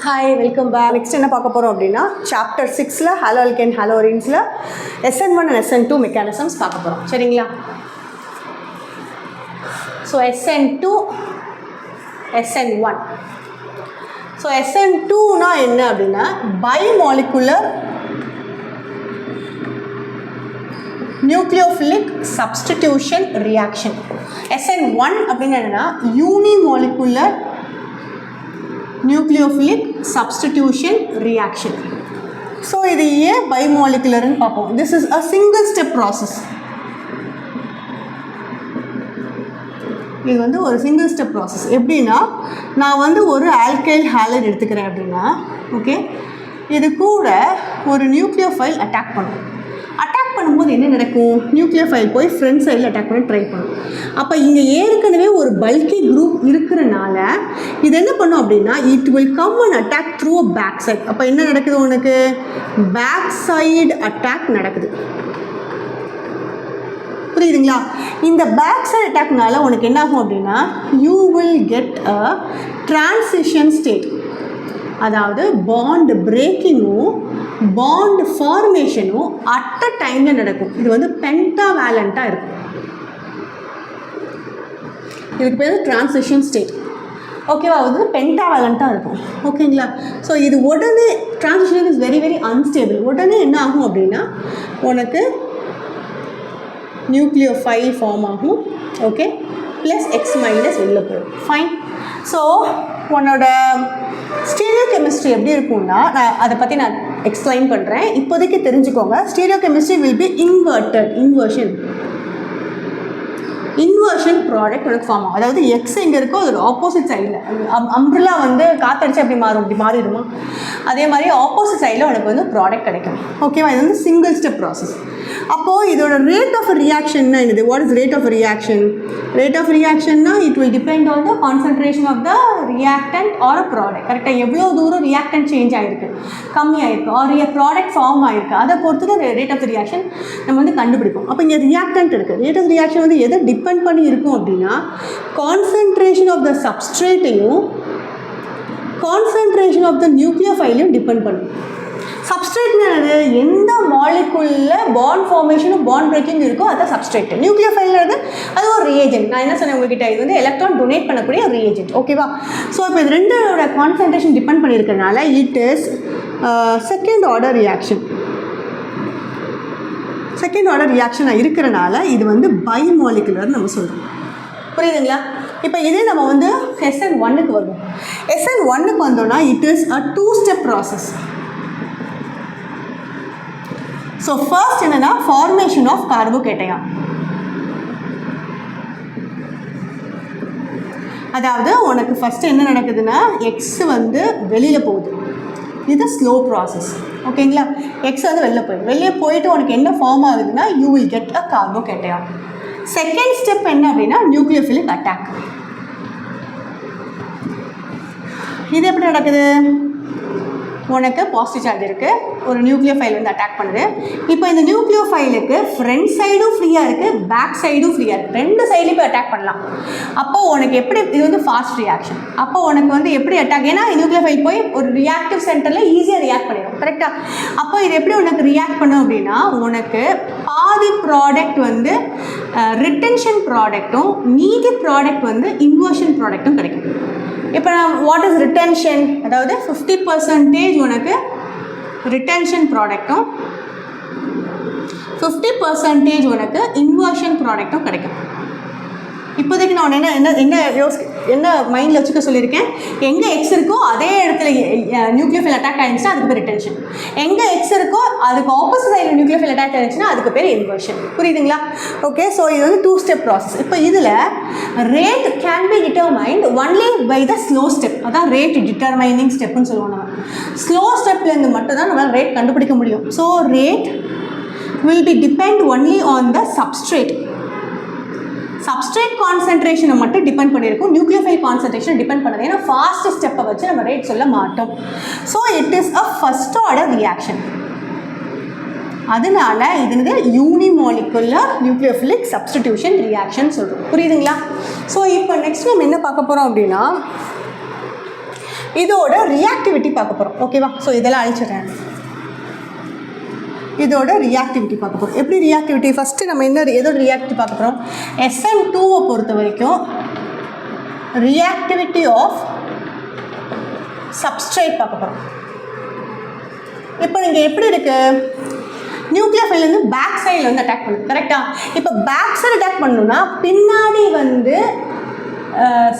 Hi, welcome back. Next என்ன பார்க்க போறோம் அப்படினா chapter 6ல haloalkane haloarenesல SN1 and SN2 mechanisms பார்க்க போறோம். சரிங்களா? So SN2 SN1. So SN2 னா என்ன அப்படினா bimolecular nucleophilic substitution reaction. SN1 அப்படினா என்னன்னா unimolecular nucleophilic substitution reaction. So இது ஏன் bimolecular ன்னு பார்ப்போம். This is a single step process. இது வந்து ஒரு single step process. எப்படின்னா நான் வந்து ஒரு alkyl halide எடுத்துக்கிறேன் அப்படின்னா ஓகே இது கூட ஒரு நியூக்ளியோஃபைல் அட்டாக் பண்ணும். அட்டாக் பண்ணும்போது என்ன நடக்கும்? நியூக்ளியோஃபைல் போய் ஃப்ரண்ட் சைடில் அட்டாக் பண்ண ட்ரை பண்ணும். அப்போ இங்கே ஏற்கனவே ஒரு பல்கி குரூப் இருக்கிறனால இது என்ன பண்ணும் அப்படின்னா it will come and attack through a back side. அப்போ என்ன நடக்குது? உனக்கு பேக் சைடு அட்டாக் நடக்குது. புரியுதுங்களா? இந்த பேக் சைடு அட்டாக்னால உனக்கு என்ன ஆகும் அப்படின்னா you will get a transition state. அதாவது பாண்ட் பிரேக்கிங்கும் பாண்ட் ஃபார்மேஷனும் அட் அ டைமில் நடக்கும். இது வந்து பென்டாவேலண்ட்டாக இருக்கும். இதுக்கு பேர் டிரான்சிஷன் ஸ்டேட். ஓகேவா? அது பென்டாவேலண்ட்டாக இருக்கும். ஓகேங்களா? ஸோ இது உடனே transition is very very unstable. உடனே என்ன ஆகும் அப்படின்னா உனக்கு நியூக்ளியோஃபைல் ஃபார்ம் ஆகும். ஓகே ப்ளஸ் எக்ஸ் மைனஸ் வெளில போயிடும். ஃபைன். ஸோ உன்னோட ஸ்டீரியோ கெமிஸ்ட்ரி எப்படி இருக்கும்னா நான் அதை பற்றி நான் எக்ஸ்பிளைன் பண்ணுறேன். இப்போதைக்கு தெரிஞ்சுக்கோங்க. Stereo chemistry will be inversion product உனக்கு ஃபார்ம் ஆகும். அதாவது எக்ஸ் எங்கே இருக்கோ அதோட ஆப்போசிட் சைடில் அம்ப்ரெல்லா வந்து காற்றடிச்சு அப்படி மாறும், இப்படி மாறிடுமா? அதே மாதிரி ஆப்போசிட் சைடில் உனக்கு வந்து ப்ராடக்ட் கிடைக்கும். ஓகேவா? இது வந்து சிங்கிள் ஸ்டெப் ப்ராசஸ். அப்போது இதோட ரேட் ஆஃப் ரியாக்ஷன்னா என்னது? What is rate of reaction? Rate of ரியாக்ஷன்னா it will depend on the concentration of the reactant or a product. கரெக்டாக எவ்வளோ தூரம் ரியாக்டன்ட் சேஞ்ச் ஆகிருக்கு, கம்மியாயிருக்கு, ஆர் ப்ராடக்ட் ஃபார்ம் ஆகிருக்கு, அதை பொறுத்து தான் ரேட் ஆஃப் ரியாக்ஷன் நம்ம வந்து கண்டுபிடிப்போம். அப்போ இங்கே ரியாக்டன்ட் இருக்குது. ரேட் ஆஃப் ரியாக்ஷன் வந்து எதை டிபெண்ட் பண்ணி இருக்கும் அப்படின்னா கான்சன்ட்ரேஷன் ஆஃப் த சப்ஸ்ட்ரேட்டையும் கான்சன்ட்ரேஷன் ஆஃப் த நியூக்ளியோஃபைலையும் டிபெண்ட் பண்ணும். சப்ஸ்ட்ரேட்னா எந்த மாலிகுலில் பாண்ட் ஃபார்மேஷனும் பாண்ட் பிரேக்கிங் இருக்கோ அதுதான் சப்ஸ்ட்ரேட். நியூக்ளியோஃபைல்ங்கிறது அது ஒரு ரியேஜென்ட். நான் என்ன சொன்னேன் உங்ககிட்ட, இது வந்து எலக்ட்ரான் டொனேட் பண்ணக்கூடிய ஒரு ரியேஜென்ட். ஓகேவா? ஸோ இப்போ இது ரெண்டோட கான்சன்ட்ரேஷன் டிபெண்ட் பண்ணியிருக்கிறதுனால it is second order reaction. Second order ரியாக்ஷனாக இருக்கிறனால இது வந்து பைமாலிகுலர் நம்ம சொல்கிறோம். புரியுதுங்களா? இப்போ இதே நம்ம வந்து SN1க்கு வருவோம். SN1க்கு வந்தோம்னா it is a 2-step process. So first என்னென்னா ஃபார்மேஷன் ஆஃப் கார்போகேட்டையான். அதாவது உனக்கு ஃபஸ்ட்டு என்ன நடக்குதுன்னா எக்ஸ் வந்து வெளியில் போகுது. இது ஸ்லோ ப்ராசஸ். ஓகேங்களா? எக்ஸ் வந்து வெளியே போயிட்டு உனக்கு என்ன ஃபார்ம் ஆகுதுன்னா you will get a கார்போகேட்டையான். Second step என்ன அப்படின்னா நியூக்ளியோஃபிலிக் அட்டாக். இது எப்படி நடக்குது? உனக்கு பாசிட்டிவ் சார்ஜ் இருக்குது, ஒரு நியூக்ளியோஃபைல் வந்து அட்டாக் பண்ணுது. இப்போ இந்த நியூக்ளியோஃபைலுக்கு ஃப்ரண்ட் சைடும் ஃப்ரீயாக இருக்குது, பேக் சைடும் ஃப்ரீயாக இருக்குது, ரெண்டு சைட்லேயும் போய் அட்டாக் பண்ணலாம். அப்போ உனக்கு எப்படி இது வந்து ஃபாஸ்ட் ரியாக்ஷன். அப்போ உனக்கு வந்து எப்படி அட்டாக், ஏன்னா நியூக்ளியோஃபைல் போய் ஒரு ரியாக்டிவ் சென்டரில் ஈஸியாக ரியாக்ட் பண்ணிடும். கரெக்டாக? அப்போ இது எப்படி உனக்கு ரியாக்ட் பண்ணும் அப்படின்னா உனக்கு பாதி ப்ராடக்ட் வந்து ரிட்டென்ஷன் ப்ராடக்ட்டும் மீதி ப்ராடக்ட் வந்து இன்வர்ஷன் ப்ராடக்ட்டும் கிடைக்கும். இப்போ வாட் இஸ் ரிட்டென்ஷன்? அதாவது 50% உனக்கு ரிட்டென்ஷன் ப்ராடக்ட்டும் 50% உனக்கு இன்வர்ஷன் ப்ராடக்ட்டும் கிடைக்கும். இப்போதைக்கு நான் என்ன மைண்டில் வச்சுக்க சொல்லியிருக்கேன், எங்கே எக்ஸ் இருக்கோ அதே இடத்துல நியூக்ளியோஃபைல் அட்டாக் ஆகிடுச்சுன்னா அதுக்கு பேர் ரிட்டென்ஷன். எங்கே எக்ஸ் இருக்கோ அதுக்கு ஆப்போசிட் சைடில் நியூக்ளியோஃபைல் அட்டாக் ஆகிடுச்சுன்னா அதுக்கு பேர் இன்வர்ஷன். புரியுதுங்களா? ஓகே. ஸோ இது வந்து 2-step ப்ராசஸ். இப்போ இதில் rate can be determined only by the slow step. அதான் ரேட் டிட்டர்மைனிங் ஸ்டெப்னு சொல்லுவோம். நம்ம ஸ்லோ ஸ்டெப்லேருந்து மட்டும்தான் நம்மளால் ரேட் கண்டுபிடிக்க முடியும். So rate will be depend only on the substrate. Substrate கான்சன்ட்ரேஷனை மட்டும் டிபெண்ட் பண்ணியிருக்கும், நியூக்ளியோஃபைல் கான்சன்ட்ரேஷன் டிபெண்ட் பண்ணது. ஏன்னா ஃபாஸ்ட் ஸ்டெப்பை வச்சு நம்ம ரேட் சொல்ல மாட்டோம். So it is a first order reaction. அதனால இது வந்து யூனிமாலிகுலர் நியூக்ளியோஃபிலிக் சப்ஸ்டிடியூஷன் ரியாக்ஷன் சொல்கிறோம். புரியுதுங்களா? ஸோ இப்போ நெக்ஸ்ட் நம்ம என்ன பார்க்க போகிறோம் அப்படின்னா இதோட ரியாக்டிவிட்டி பார்க்க போகிறோம். ஓகேவா? ஸோ இதெல்லாம் அழிச்சிடுறேன். இதோட ரியாக்டிவிட்டி பார்க்க போகிறோம். எப்படி ரியாக்டிவிட்டி? ஃபஸ்ட்டு நம்ம எதோட ரியாக்டிவிட்டி பார்க்க போகிறோம்? SN2 பொறுத்த வரைக்கும் ரியாக்டிவிட்டி ஆஃப் சப்ஸ்ட்ரேட் பார்க்க போகிறோம். இப்போ நீங்கள் எப்படி இருக்குது, நியூக்ளியோஃபைல் பேக் சைடில் அட்டாக் பண்ணுது, கரெக்டாக? இப்போ பேக் சைடு அட்டாக் பண்ணணும்னா பின்னாடி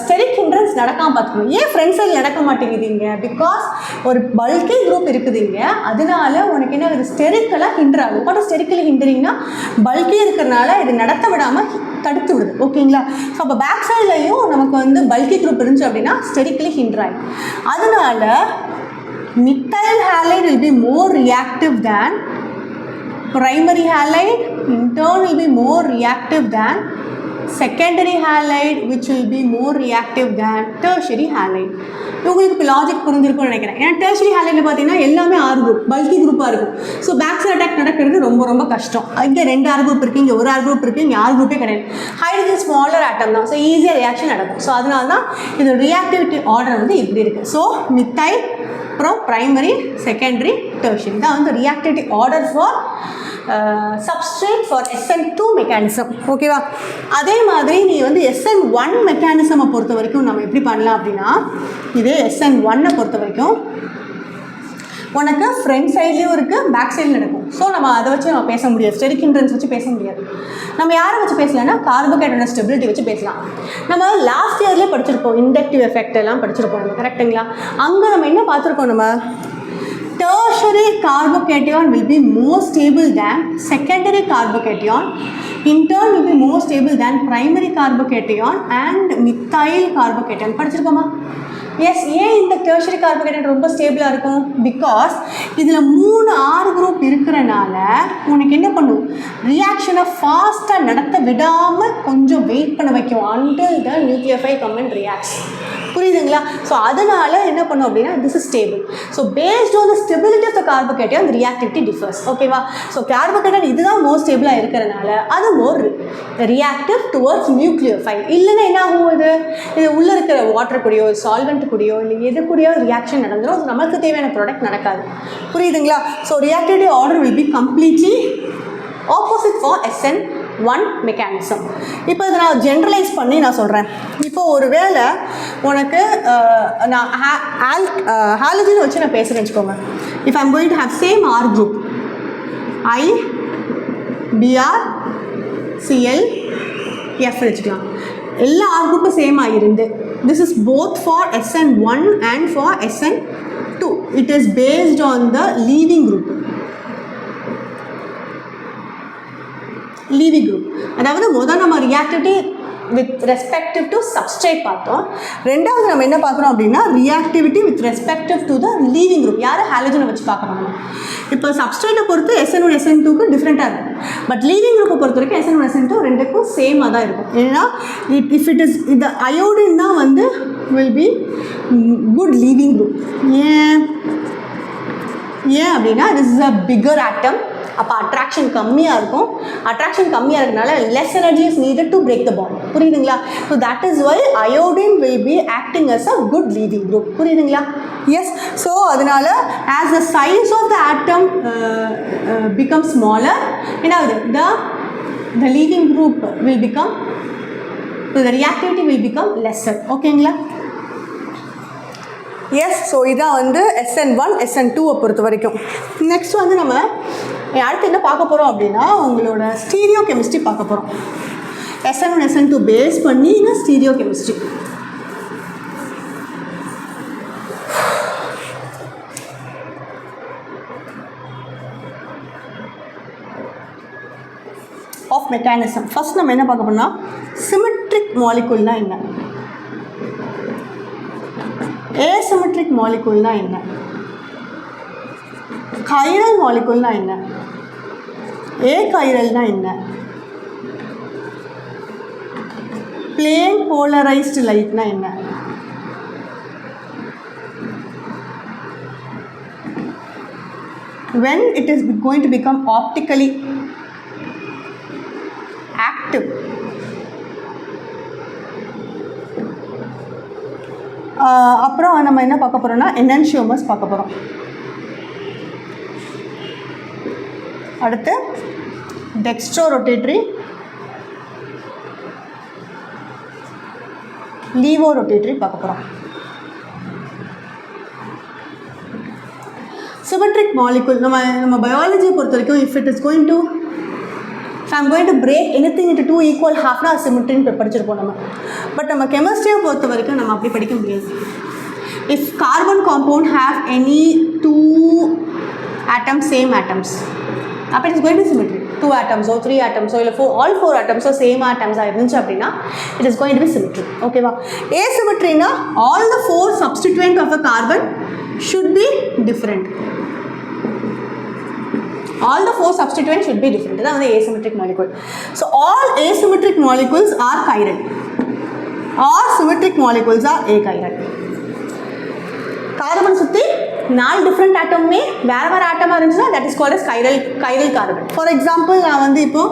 ஸ்டெரிக் ஹிண்ட்ரன்ஸ் நடக்காமல் பார்த்துக்கணும். ஏன் ஃப்ரண்ட் சைடில் நடக்க மாட்டேங்குதுங்க? பிகாஸ் ஒரு பல்கி குரூப் இருக்குதுங்க, அதனால உனக்கு என்ன ஆகுது, ஸ்டெரிக்கெல்லாம் ஹிண்டர் ஆகும். பட் ஸ்டெரிக்கல் ஹிண்டரிங்னா பல்கி இருக்கிறனால இது நடத்த விடாமல் தடுத்து விடுது. ஓகேங்களா? ஸோ அப்போ பேக் சைட்லையும் நமக்கு பல்கி குரூப் இருந்துச்சு அப்படின்னா ஸ்டெரிக்கலி ஹிண்டர் ஆகும். அதனால methyl halide will be more reactive than primary halide, in turn will be more reactive than secondary halide, which will be more reactive than tertiary halide. உங்களுக்கு இப்போ லாஜிக் புரிஞ்சிருக்கும்னு நினைக்கிறேன். ஏன்னா டெர்ஷரி ஹாலைடில் பார்த்தீங்கன்னா எல்லாமே R குரூப், பல்கி குரூப்பாக இருக்கும். ஸோ பேக் சைடு அட்டாக் நடக்கிறது ரொம்ப ரொம்ப கஷ்டம். இங்கே 2 R குரூப் இருக்குது, இங்கே 1 R குரூப் இருக்குது, இங்கே R குரூப்பே கிடையாது. ஹைட்ரஜன் ஸ்மாலர் ஆட்டம் தான், ஸோ ஈஸியாக ரியாக்ஷன் நடக்கும். ஸோ அதனால தான் இது ரியாக்டிவிட்டி ஆர்டர் இப்படி இருக்குது. ஸோ மித்தைல், அப்புறம் ப்ரைமரி, செகண்டரி, டெர்ஷரி தான் reactivity order for substrate for SN2 mechanism. ஓகேவா? அதே மாதிரி நீ SN1 மெக்கானிசமை பொறுத்த வரைக்கும் நம்ம எப்படி பண்ணலாம் அப்படின்னா, இதே SN1 பொறுத்த வரைக்கும் உனக்கு ஃப்ரண்ட் சைட்லேயும் இருக்குது, பேக் சைடில் நடக்கும். ஸோ நம்ம அதை வச்சு நம்ம பேச முடியாது, ஸ்டெரிக் ஹிண்ட்ரன்ஸ் வச்சு பேச முடியாது. நம்ம யாரை வச்சு பேசலாம்னா கார்போஹைட்ரேட்டோட ஸ்டெபிலிட்டி வச்சு பேசலாம். நம்ம லாஸ்ட் இயர்லேயே படிச்சிருப்போம், இண்டக்டிவ் எஃபெக்ட் எல்லாம் படிச்சிருப்போம் நம்ம, கரெக்டுங்களா? அங்கே நம்ம என்ன பார்த்துருக்கோம், நம்ம tertiary carbocation will be more stable than secondary carbocation, in turn will be more stable than primary carbocation and methyl carbocation. படிச்சிருக்கோமா? எஸ். ஏன் இந்த டெர்ஷரி கார்போஹைட்ரேட் ரொம்ப ஸ்டேபிளாக இருக்கும்? பிகாஸ் இதில் 3 R குரூப் இருக்கிறனால உனக்கு என்ன பண்ணும், ரியாக்ஷனை ஃபாஸ்ட்டாக நடத்த விடாமல் கொஞ்சம் வெயிட் பண்ண வைக்கும் until the nucleophile come and reacts. புரியுதுங்களா? ஸோ அதனால் என்ன பண்ணும் அப்படின்னா this is stable. So based on the stability of the carbohydrate அந்த ரியாக்டிவிட்டி டிஃபர்ஸ். ஓகேவா? ஸோ கார்போஹைட்ரேட் இதுதான் மோர் ஸ்டேபிளாக இருக்கிறனால அது மோர் ரியாக்டிவ் டுவர்ட்ஸ் நியூக்ளியோஃபைல். இல்லைன்னா என்ன ஆகும், இது உள்ளே இருக்கிற வாட்டர் கூடயோ சால்வெண்ட் கூடயோ இல்லை எது கூடயோ ரியாக்ஷன் நடந்துடும். ஸோ நமக்கு தேவையான ப்ராடக்ட் நடக்காது. புரியுதுங்களா? So reactivity order will be completely opposite for SN1 mechanism. இப்போ இதை நான் ஜென்ரலைஸ் பண்ணி நான் சொல்கிறேன். இப்போ ஒரு வேளை உனக்கு நான் ஹாலஜன் வச்சு நான் பேசுகிறேன்னு வச்சுக்கோங்க. If I'm going to have same R group I Br Cl F வச்சுக்கலாம். எல்லா R குரூப்பும் சேமாக இருந்து this is both for SN1 and for SN2. It is based on the leaving group. Leaving group, அதாவது முதல் நம்ம reactivity with respective to substrate பார்த்தோம். ரெண்டாவது நம்ம என்ன பார்க்குறோம் அப்படின்னா reactivity with respective to the leaving group. யார் ஹாலஜனை வச்சு பார்க்குறோம் நம்ம. இப்போ சப்ஸ்ட்ரேட்டை பொறுத்து SN1 SN2க்கு டிஃப்ரெண்ட்டாக இருக்கும். பட் லீவிங் குரூப்பை பொறுத்த வரைக்கும் SN1 SN2 ரெண்டுக்கும் சேமாக தான் இருக்கும். ஏன்னா இஃப் இட் இஸ் இந்த அயோடின் தான் will be good leaving group. ஏன் அப்படின்னா this is a bigger atom. அப்போ அட்ராக்ஷன் கம்மியாக இருக்கும். அட்ராக்ஷன் கம்மியாக இருக்கிறதுனால less energy is needed to break the bond. புரியுதுங்களா? So that is why iodine will be acting as a good leaving group. புரியுதுங்களா? Yes. So அதனால as the size of the atom become smaller, என்ன ஆகுது, the leaving group will become, the reactivity will become lesser. ஓகேங்களா? S. So இதான் SN1 SN2 பொறுத்த வரைக்கும். Next நம்ம அடுத்து என்ன பார்க்க போகிறோம் அப்படின்னா உங்களோட ஸ்டீரியோ கெமிஸ்ட்ரி பார்க்க போகிறோம். SN1 SN2 பேஸ் பண்ணி stereo chemistry. Of mechanism. First நம்ம என்ன பார்க்க போறோம்னா சிமெட்ரிக் மாலிகுல்னா என்ன, ஏசிமெட்ரிக் மாலிகுல்னா என்ன, கைரல் மாலிகுல்னா என்ன, ஏகைரல்னா என்ன, பிளேன் போலரைஸ்டு லைட்னா என்ன, when it is going to become optically active, அப்புறம் நம்ம என்ன பார்க்க போகிறோம்னா எனான்ஷியோமர்ஸ் பார்க்க போகிறோம். அடுத்து டெக்ஸ்ட்ரோ ரொட்டேட்ரி, லீவோ ரொட்டேட்ரி பார்க்க போகிறோம். சிமெட்ரிக் மாலிகுல் நம்ம பயாலஜியை பொறுத்த வரைக்கும் if it is going to I'm going to break anything into two equal half na சிமெட்ரின்னு படிச்சிருப்போம் நம்ம. பட் நம்ம கெமிஸ்ட்ரியை பொறுத்த வரைக்கும் நம்ம அப்படி படிக்க முடியாது. If carbon compound have any two atoms, same atoms, அப்போ it is going to be symmetry. 2 atoms or 3 atoms or all 4 atoms or same atoms இருந்துச்சு அப்படின்னா it is going to be symmetry. ஓகேவா? asymmetry-னா all the 4 substituent of a carbon should be different. All the 4 substituents should be different. That is the asymmetric molecule. So all asymmetric molecules are chiral. All symmetric molecules are achiral. Carbon சுத்தி 4 different atom மே வேற ஆட்டமா இருந்துச்சுன்னா that is called as chiral carbon. For example நான் வந்து இப்போ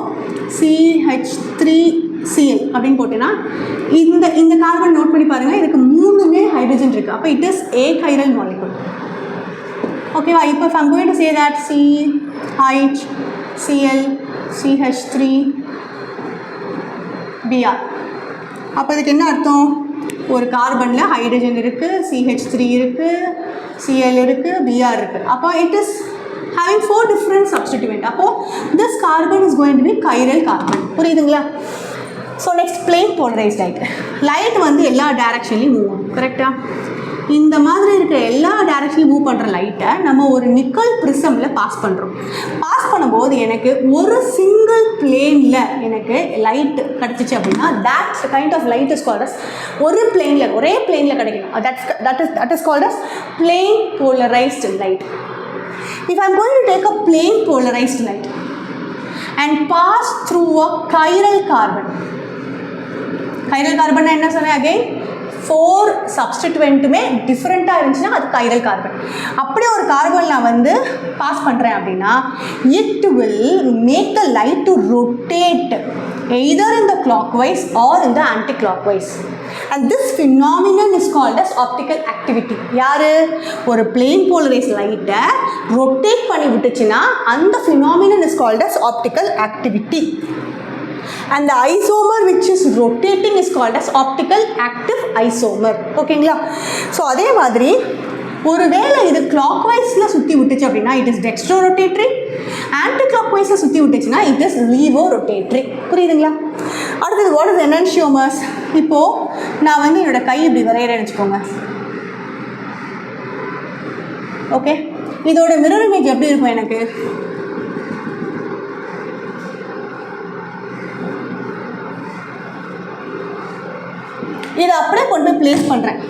CH3Cl அப்படின்னு போட்டேன்னா இந்த கார்பன் நோட் பண்ணி பாருங்க, இதுக்கு 3மே ஹைட்ரஜன் இருக்கு. அப்போ it is achiral molecule. Okay, if I'm going to say that CHCl CH3 Br, அப்போ இதுக்கு என்ன அர்த்தம்? ஒரு கார்பனில் ஹைட்ரஜன் இருக்குது, CH3 இருக்குது, Cl இருக்குது, Br இருக்குது. அப்போ it is having 4 different substituent. அப்போ this carbon is going to be chiral carbon. புரியுதுங்களா? So next plane polarised light. Light வந்து எல்லா டைரக்ஷன்லையும் மூவ் ஆகும். கரெக்டாக? இந்த மாதிரி இருக்கிற எல்லா டைரக்ஷன்லையும் மூவ் பண்ணுற லைட்டை நம்ம ஒரு நிக்கல் ப்ரிசமில் பாஸ் பண்ணுறோம். பாஸ் பண்ணும்போது எனக்கு ஒரு சிங்கிள் பிளேனில் எனக்கு லைட் கிடச்சிச்சு அப்படின்னா that kind of light is called as ஒரே பிளேனில் கிடைக்கணும். that is called as plane polarized light. If I am going to take a plane polarized light and pass through a chiral carbon என்ன சொன்னேன்? again 4 சப்ஸ்டிட்யூவெண்ட்டுமே டிஃப்ரெண்ட்டாக இருந்துச்சுன்னா அது chiral carbon. அப்படியே ஒரு கார்பன் நான் வந்து பாஸ் பண்ணுறேன் அப்படின்னா it will make the light to rotate either in the clockwise or in the anti clockwise. And this phenomenon is called as optical activity. யாரு? ஒரு plane polarized லைட்டை ரொட்டேட் பண்ணி விட்டுச்சுன்னா அந்த phenomenon is called as optical activity. And the isomer which is rotating is called as optical active isomer. ஓகேங்களா? So அதே மாதிரி ஒருவேளை இது கிளாக்வைஸில் சுற்றி விட்டுச்சு அப்படின்னா it is dextro rotatory, ஆன்டி கிளாக்வைஸில் சுற்றி விட்டுச்சுன்னா it is levo rotatory. புரியுதுங்களா? அடுத்தது what is enantiomers? இப்போது நான் வந்து என்னோடய கை இப்படி வரைகிறேன்னு வச்சுக்கோங்க. ஓகே, இதோட மிரர் இமேஜ் எப்படி இருக்கும்? எனக்கு இதை அப்படியே கொண்டு போய் ப்ளேஸ் பண்ணுறேன்.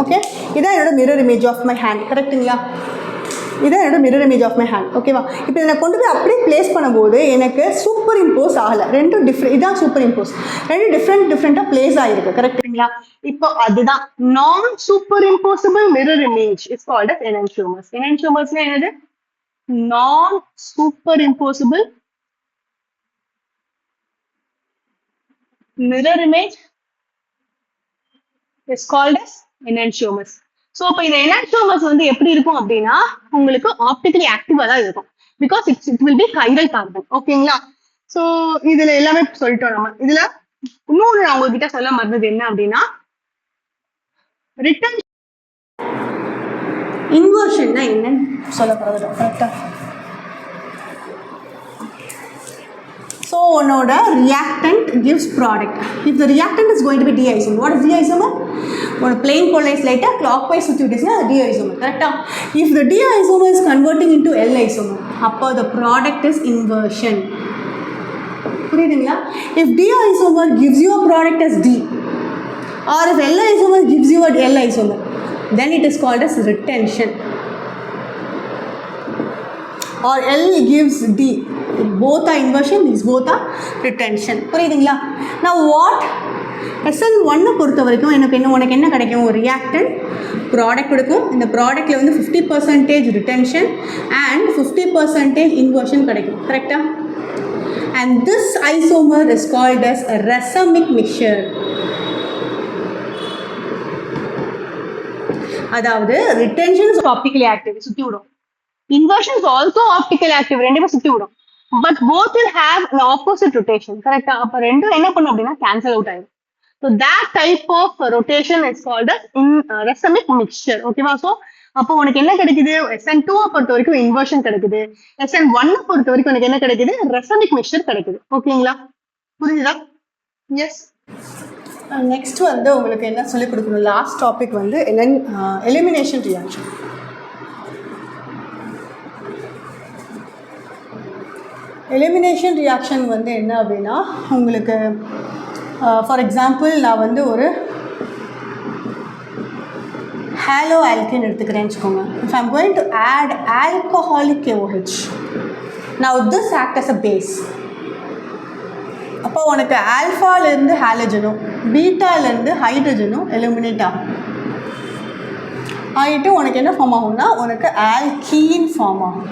ஓகே, இதான் என்னோட mirror image of my hand. கரெக்டுங்களா? இதான் என்னோட mirror image of my hand. ஓகேவா? இப்போ இதை கொண்டு போய் அப்படியே ப்ளேஸ் பண்ணும்போது எனக்கு சூப்பர் இம்போஸ் ஆகலை. ரெண்டும் டிஃப்ரெண்ட். இதான் சூப்பர் இம்போஸ். ரெண்டும் டிஃப்ரெண்ட்டாக ப்ளேஸ் ஆகிருக்கு. கரெக்டுங்களா? இப்போ அதுதான் non super impossible mirror image is called as enantiomers. enantiomersனா என்னது? Non super impossible mirror image is called as enantiomers. So இப்போ இந்த enantiomers வந்து எப்படி இருக்கும் அப்படின்னா உங்களுக்கு ஆப்டிக்கலி ஆக்டிவாக தான் இருக்கும். Because it will be chiral carbon. ஓகேங்களா? ஸோ இதில் எல்லாமே சொல்லிட்டோம் நம்ம. இதில் இன்னொன்று நான் உங்ககிட்ட சொல்ல மறந்தது என்ன அப்படின்னா ரிட்டர்ன் இன்வர்ஷன்னா என்னன்னு சொல்ல போகிறது. கரெக்டாக? ஸோ உன்னோட reactant gives product. If the reactant is going to be D-isomer, what is D-isomer? ஒரு plane polarized light clockwise சுற்றி விட்டுச்சுன்னா அது D-isomer. கரெக்டாக? If the D-isomer is converting into L-isomer, அப்போ the product is inversion. புரியுதுங்களா? If D-isomer gives you a product as D, or if L-isomer gives you a L-isomer, then it is called as retention. Or L gives D. Both are inversion, these both are retention. புரியுதுங்களா? Now what? SN1 பொறுத்த வரைக்கும் உனக்கு என்ன கிடைக்கும்? ஒரு reactant product கொடுக்கும். இந்த ப்ராடக்டில் வந்து 50% ரிட்டென்ஷன் அண்ட் 50% இன்வர்ஷன் கிடைக்கும். கரெக்டாக? And this isomer is called as racemic mixture. அதாவது ரிட்டென்ஷன் ஆப்டிகலி ஆக்டிவ் சுத்தி விடும், inversion is also optically active, ரெண்டுமே சுத்தி விடும். But both will have an opposite rotation. கரெக்டா? அப்ப ரெண்டும் என்ன பண்ணும் அப்படின்னா கேன்சல் அவுட் ஆயிடும். So that type of rotation is called as racemic mixture. ஓகேவா? ஸோ அப்போ உனக்கு என்ன கிடைக்குது? SN2 பொறுத்த வரைக்கும் இன்வர்ஷன் கிடைக்குது, SN1 பொறுத்த வரைக்கும் உனக்கு என்ன கிடைக்குது? racemic mixture கிடைக்குது. ஓகேங்களா? புரியுதா? எஸ். நெக்ஸ்ட் வந்து உங்களுக்கு என்ன சொல்லிக் கொடுக்கணும், லாஸ்ட் டாபிக் வந்து எலிமினேஷன் ரியாக்ஷன். எலிமினேஷன் ரியாக்ஷன் வந்து என்ன அப்படின்னா உங்களுக்கு ஃபார் எக்ஸாம்பிள் நான் வந்து ஒரு ஹாலோ ஆல்கேன் எடுத்துக்கிறேன்னு வச்சுக்கோங்க. If I'm going to add alcoholic KOH, now this act as a base. அப்போ உனக்கு ஆல்ஃபாலேருந்து ஹாலஜனும் பீட்டாலேருந்து ஹைட்ரஜனும் எலிமினேட் ஆகும். ஆகிட்டு உனக்கு என்ன ஃபார்ம் ஆகும்னா உனக்கு ஆல்கீன் ஃபார்ம் ஆகும்.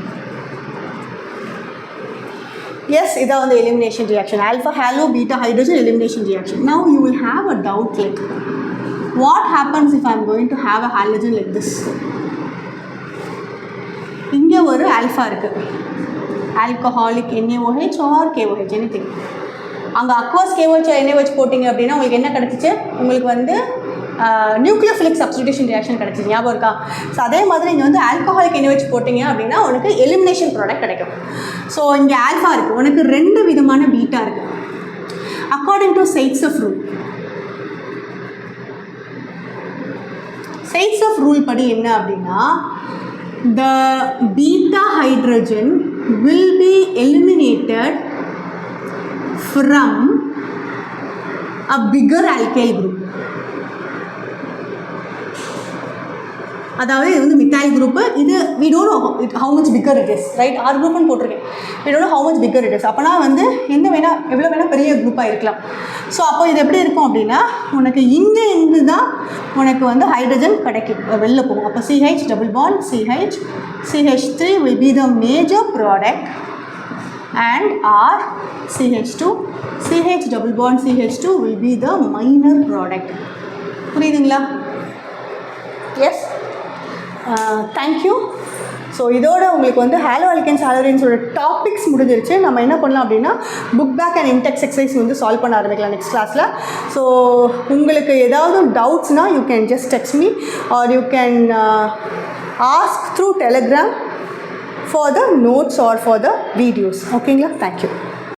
எஸ், இதான் வந்து elimination reaction. Alpha halo beta hydrogen elimination reaction. Now you will have a doubt like what happens if I am going to have a halogen like this. இங்கே ஒரு alpha இருக்குது, alcoholic NaOH or KOH anything. அங்கே aqueous KOH NaOH போட்டிங்க அப்படின்னா உங்களுக்கு என்ன கிடச்சிச்சு? உங்களுக்கு வந்து நியூக்ளியோஃபிலிக் சப்ஸ்டிடியூஷன் ரியாக்ஷன் கிடச்சிச்சு. ஞாபகம் இருக்கா? ஸோ அதே மாதிரி இங்கே வந்து ஆல்கஹாலிக் NaOH போட்டிங்க அப்படின்னா உனக்கு எலிமினேஷன் ப்ராடக்ட் கிடைக்கும். ஸோ இங்கே ஆல்ஃபா இருக்குது, உனக்கு 2 விதமான பீட்டா இருக்குது. According to Saitsev rule, Saitsev rule படி என்ன அப்படின்னா the beta hydrogen will be eliminated from a bigger alkyl group. அதாவது இது வந்து மித்தாயில் குரூப்பு, இது we don't know how much bigger it is, right? R குரூப்னு போட்டிருக்கேன், we don't know how much bigger it is. அப்போனா வந்து எவ்வளோ வேணால் பெரிய குரூப்பாக இருக்கலாம். ஸோ அப்போ இது எப்படி இருக்கும் அப்படின்னா உனக்கு இங்கே இருந்து தான் உனக்கு வந்து ஹைட்ரஜன் கிடைக்கும், வெளில போகும். அப்போ CH double bond CH, CH3 will be the major product and R CH2, CH double bond CH2 will be the minor product. புரியுதுங்களா? Yes, thank you. ஸோ இதோட உங்களுக்கு வந்து ஹாலோ ஆல்கேன்ஸ் ஹாலோரேன்ஸோட டாபிக்ஸ் முடிஞ்சிருச்சு. நம்ம என்ன பண்ணலாம் அப்படின்னா book back and index exercise வந்து சால்வ் பண்ண ஆரம்பிக்கலாம் நெக்ஸ்ட் கிளாஸில். ஸோ உங்களுக்கு ஏதாவது டவுட்ஸ்னால் you can just text me or you can ask through Telegram for the notes or for the videos. ஓகேங்களா? தேங்க்யூ.